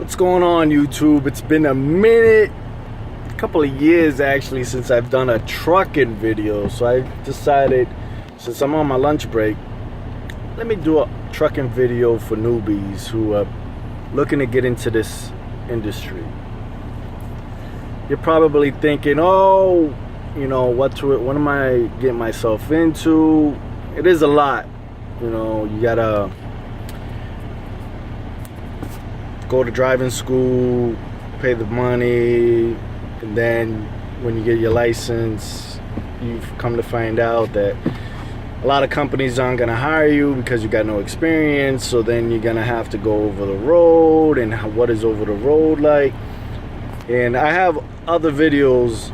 What's going on, YouTube? It's been a minute, a couple of years actually, since I've done a trucking video. So I decided, since I'm on my lunch break, let me do a trucking video for newbies who are looking to get into this industry. You're probably thinking, oh, you know, what am I getting myself into? It is a lot. You know, you gotta go to driving school, pay the money, and then when you get your license, you've come to find out that a lot of companies aren't gonna hire you because you got no experience. So then you're gonna have to go over the road, and what is over the road like. And I have other videos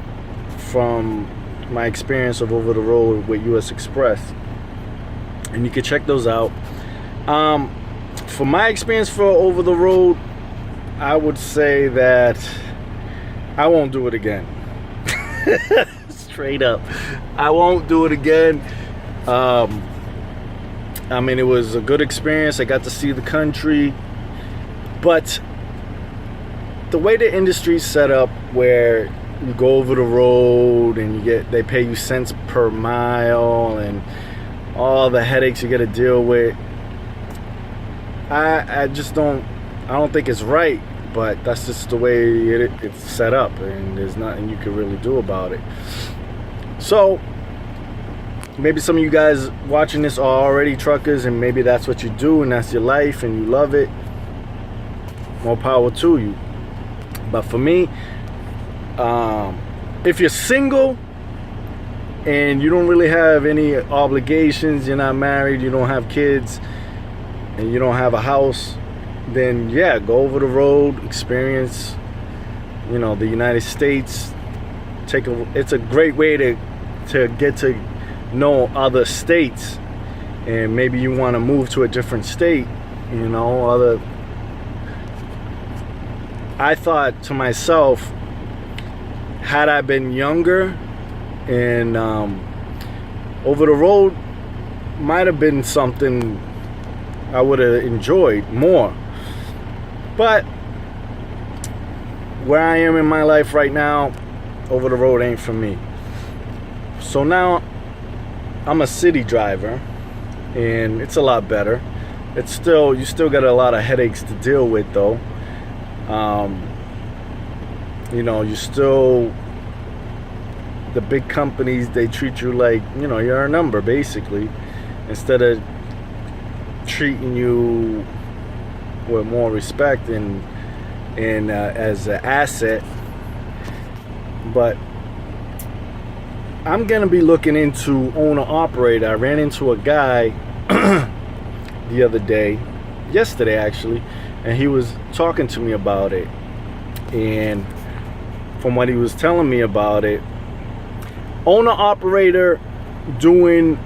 from my experience of over the road with US Express, and you can check those out. For my experience for over the road, I would say that I won't do it again. Straight up, I won't do it again. I mean, it was a good experience. I got to see the country, but the way the industry's set up, where you go over the road and they pay you cents per mile, and all the headaches you got to deal with, I don't think it's right. But that's just the way it's set up, and there's nothing you can really do about it. So maybe some of you guys watching this are already truckers, and maybe that's what you do and that's your life and you love it. More power to you. But for me, if you're single and you don't really have any obligations, you're not married, you don't have kids, and you don't have a house, then yeah, go over the road, experience, you know, the United States. It's a great way to get to know other states, and maybe you want to move to a different state, you know. I thought to myself, had I been younger, and over the road might have been something I would have enjoyed more. But where I am in my life right now, over the road ain't for me. So now I'm a city driver, and it's a lot better. You still got a lot of headaches to deal with, though. You know, the big companies, they treat you like, you know, you're a number, basically, instead of treating you with more respect and as an asset. But I'm gonna be looking into owner-operator. I ran into a guy the other day, yesterday actually, and he was talking to me about it. And from what he was telling me about it, owner-operator doing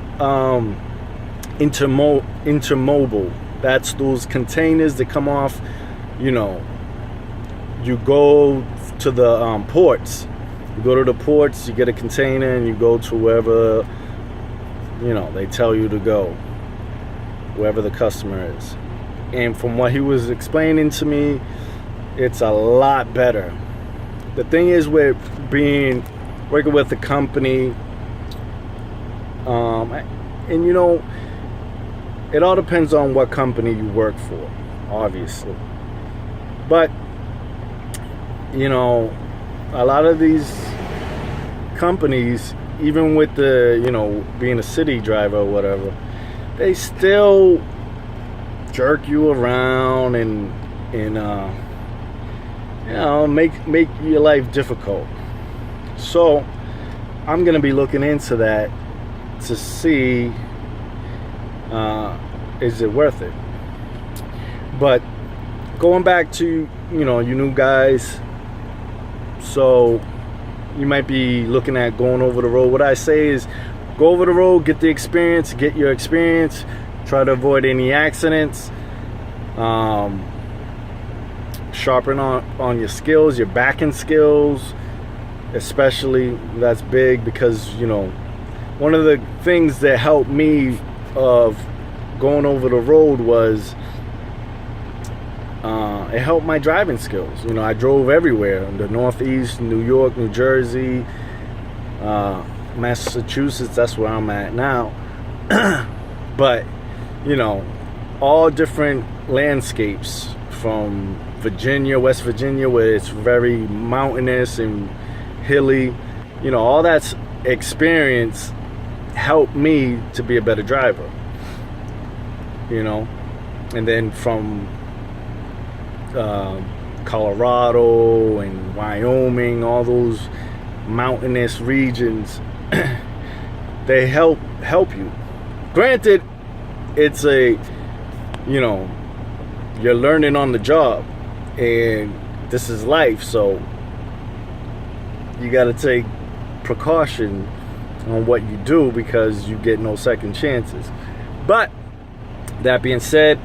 intermodal. That's those containers that come off, you know, you go to the ports. You go to the ports, you get a container, and you go to wherever, you know, they tell you to go, wherever the customer is. And from what he was explaining to me, it's a lot better. The thing is, with working with the company, and you know, it all depends on what company you work for, obviously. But, you know, a lot of these companies, even with the, you know, being a city driver or whatever, they still jerk you around and you know, make your life difficult. So I'm gonna be looking into that to see, is it worth it. But going back to, you know, you new guys, so you might be looking at going over the road. What I say is, go over the road, get the experience, get your experience, try to avoid any accidents, sharpen on your skills, your backing skills especially. That's big, because, you know, one of the things that helped me of going over the road was it helped my driving skills. You know, I drove everywhere in the Northeast, New York, New Jersey, Massachusetts. That's where I'm at now. But, you know, all different landscapes, from Virginia, West Virginia, where it's very mountainous and hilly. You know, all that experience helped me to be a better driver. You know, and then from Colorado and Wyoming, all those mountainous regions, they help you. Granted, it's a, you know, you're learning on the job, and this is life, so you got to take precaution on what you do, because you get no second chances. But that being said,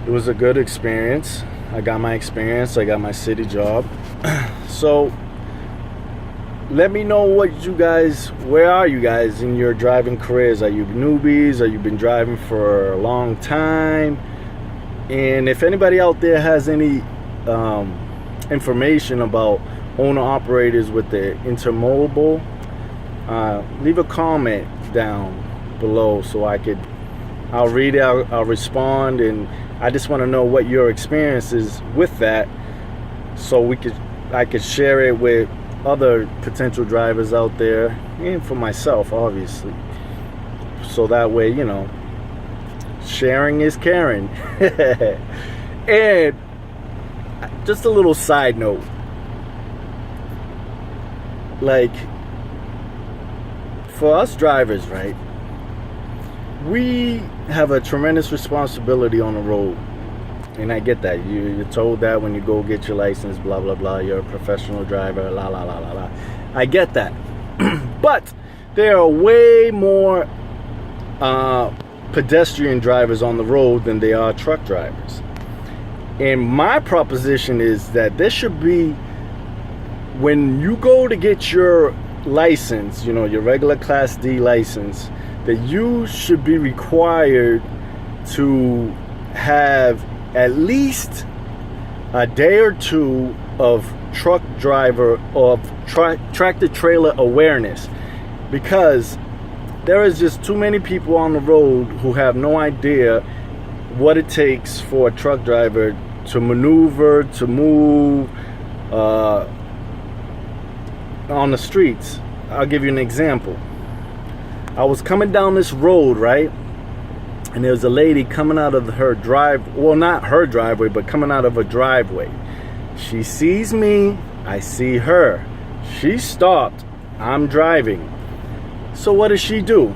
it was a good experience. I got my experience. I got my city job. So let me know where are you guys in your driving careers? Are you newbies? Are you been driving for a long time? And if anybody out there has any information about owner operators with the intermobile, leave a comment down below so I'll read it, I'll respond, and I just want to know what your experience is with that, so I could share it with other potential drivers out there, and for myself, obviously. So that way, you know, sharing is caring. And just a little side note, like, for us drivers, right, we have a tremendous responsibility on the road. And I get that. You're told that when you go get your license, blah, blah, blah. You're a professional driver, la, la, la, la, la. I get that. But there are way more pedestrian drivers on the road than there are truck drivers. And my proposition is that there should be, when you go to get your license, you know, your regular Class D license, that you should be required to have at least a day or two of truck driver, of tractor trailer awareness, because there is just too many people on the road who have no idea what it takes for a truck driver to maneuver, to move on the streets. I'll give you an example. I was coming down this road, right? And there was a lady coming out of her well, not her driveway, but coming out of a driveway. She sees me, I see her. She stopped, I'm driving. So what does she do?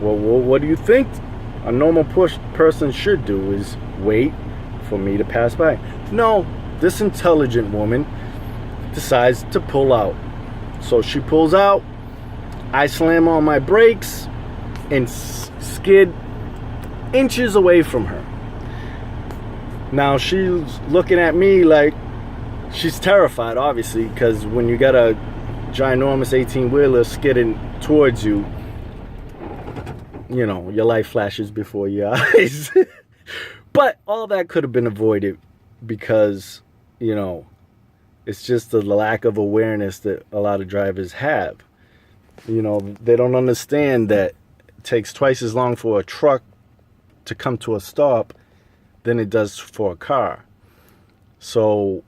Well, what do you think a normal person should do? Is wait for me to pass by. No, this intelligent woman decides to pull out. So she pulls out, I slam on my brakes and skid inches away from her. Now she's looking at me like she's terrified, obviously, because when you got a ginormous 18-wheeler skidding towards you, you know, your life flashes before your eyes. But all that could have been avoided, because, you know, it's just the lack of awareness that a lot of drivers have. You know, they don't understand that it takes twice as long for a truck to come to a stop than it does for a car. So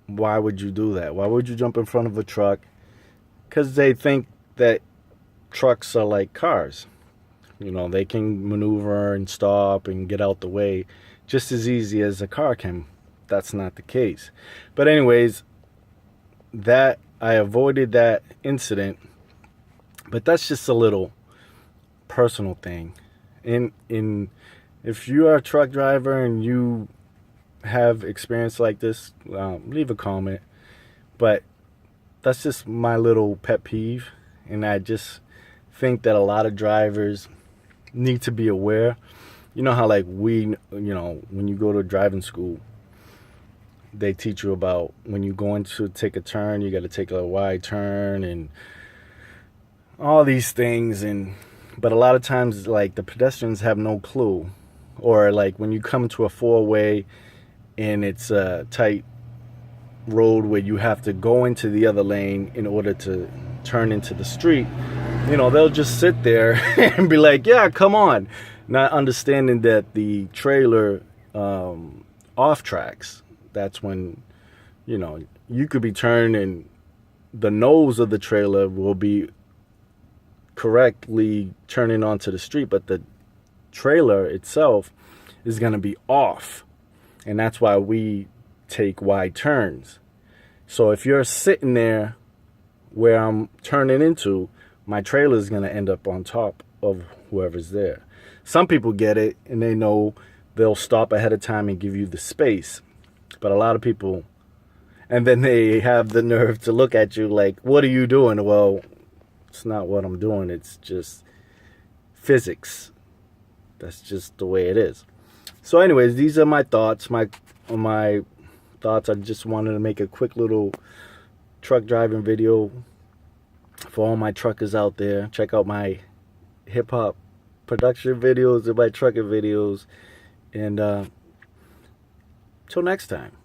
why would you do that? Why would you jump in front of a truck? Because they think that trucks are like cars. You know, they can maneuver and stop and get out the way just as easy as a car can. That's not the case. But anyways, that I avoided that incident. But that's just a little personal thing. If you are a truck driver and you have experience like this, leave a comment. But that's just my little pet peeve, and I just think that a lot of drivers need to be aware. You know how, like, when you go to driving school, they teach you about when you're going to take a turn, you got to take a wide turn and all these things. But a lot of times, like, the pedestrians have no clue or like when you come to a four-way and it's a tight road where you have to go into the other lane in order to turn into the street, you know, they'll just sit there and be like, yeah, come on, not understanding that the trailer off tracks. That's when, you know, you could be turned and the nose of the trailer will be correctly turning onto the street, but the trailer itself is going to be off. And that's why we take wide turns. So if you're sitting there where I'm turning into, my trailer is going to end up on top of whoever's there. Some people get it and they know they'll stop ahead of time and give you the space. But a lot of people, and then they have the nerve to look at you like, what are you doing? Well, it's not what I'm doing. It's just physics. That's just the way it is. So anyways, these are my thoughts. My thoughts. I just wanted to make a quick little truck driving video for all my truckers out there. Check out my hip hop production videos and my trucking videos. And till next time.